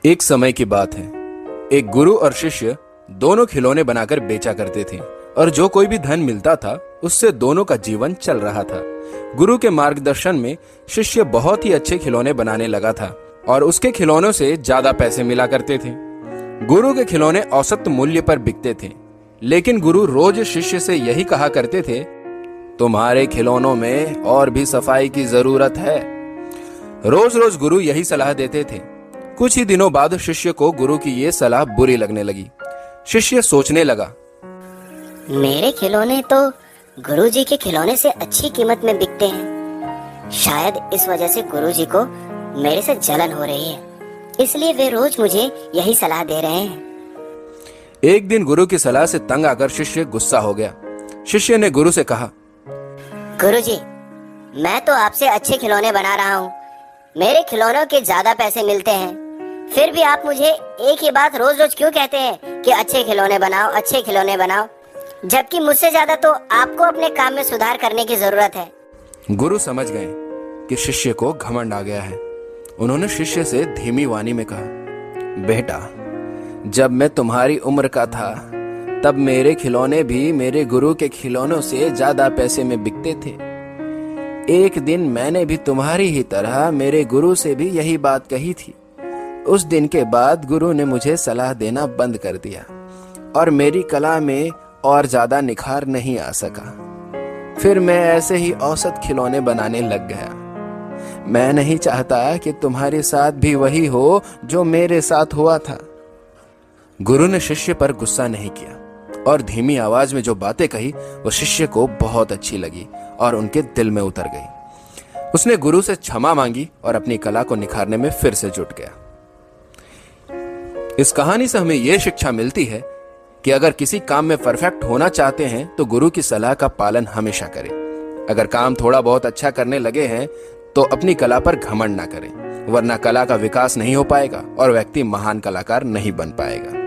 एक समय की बात है। एक गुरु और शिष्य दोनों खिलौने बनाकर बेचा करते थे और जो कोई भी धन मिलता था उससे दोनों का जीवन चल रहा था। गुरु के मार्गदर्शन में शिष्य बहुत ही अच्छे खिलौने बनाने लगा था और उसके खिलौनों से ज्यादा पैसे मिला करते थे। गुरु के खिलौने औसत मूल्य पर बिकते थे, लेकिन गुरु रोज शिष्य से यही कहा करते थे, तुम्हारे खिलौनों में और भी सफाई की जरूरत है। रोज रोज गुरु यही सलाह देते थे। कुछ ही दिनों बाद शिष्य को गुरु की ये सलाह बुरी लगने लगी। शिष्य सोचने लगा, मेरे खिलौने तो गुरुजी के खिलौने से अच्छी कीमत में बिकते हैं। शायद इस वजह से गुरुजी को मेरे से जलन हो रही है, इसलिए वे रोज मुझे यही सलाह दे रहे हैं। एक दिन गुरु की सलाह से तंग आकर शिष्य गुस्सा हो गया। शिष्य ने गुरु से कहा, गुरुजी, मैं तो आपसे अच्छे खिलौने बना रहा हूँ, मेरे खिलौनों के ज्यादा पैसे मिलते हैं, फिर भी आप मुझे एक ही बात रोज रोज क्यों कहते हैं कि अच्छे खिलौने बनाओ, अच्छे खिलौने बनाओ, जबकि मुझसे ज्यादा तो आपको अपने काम में सुधार करने की जरूरत है। गुरु समझ गए कि शिष्य को घमंड आ गया है। उन्होंने शिष्य से धीमी वाणी में कहा, बेटा, जब मैं तुम्हारी उम्र का था तब मेरे खिलौने भी मेरे गुरु के खिलौनों से ज्यादा पैसे में बिकते थे। एक दिन मैंने भी तुम्हारी ही तरह मेरे गुरु से भी यही बात कही थी। उस दिन के बाद गुरु ने मुझे सलाह देना बंद कर दिया और मेरी कला में और ज्यादा निखार नहीं आ सका। फिर मैं ऐसे ही औसत खिलौने बनाने लग गया। मैं नहीं चाहता कि तुम्हारे साथ भी वही हो जो मेरे साथ हुआ था। गुरु ने शिष्य पर गुस्सा नहीं किया और धीमी आवाज में जो बातें कही वो शिष्य को बहुत अच्छी लगी और उनके दिल में उतर गई। उसने गुरु से क्षमा मांगी और अपनी कला को निखारने में फिर से जुट गया। इस कहानी से हमें यह शिक्षा मिलती है कि अगर किसी काम में परफेक्ट होना चाहते हैं तो गुरु की सलाह का पालन हमेशा करें। अगर काम थोड़ा बहुत अच्छा करने लगे हैं तो अपनी कला पर घमंड ना करें, वरना कला का विकास नहीं हो पाएगा और व्यक्ति महान कलाकार नहीं बन पाएगा।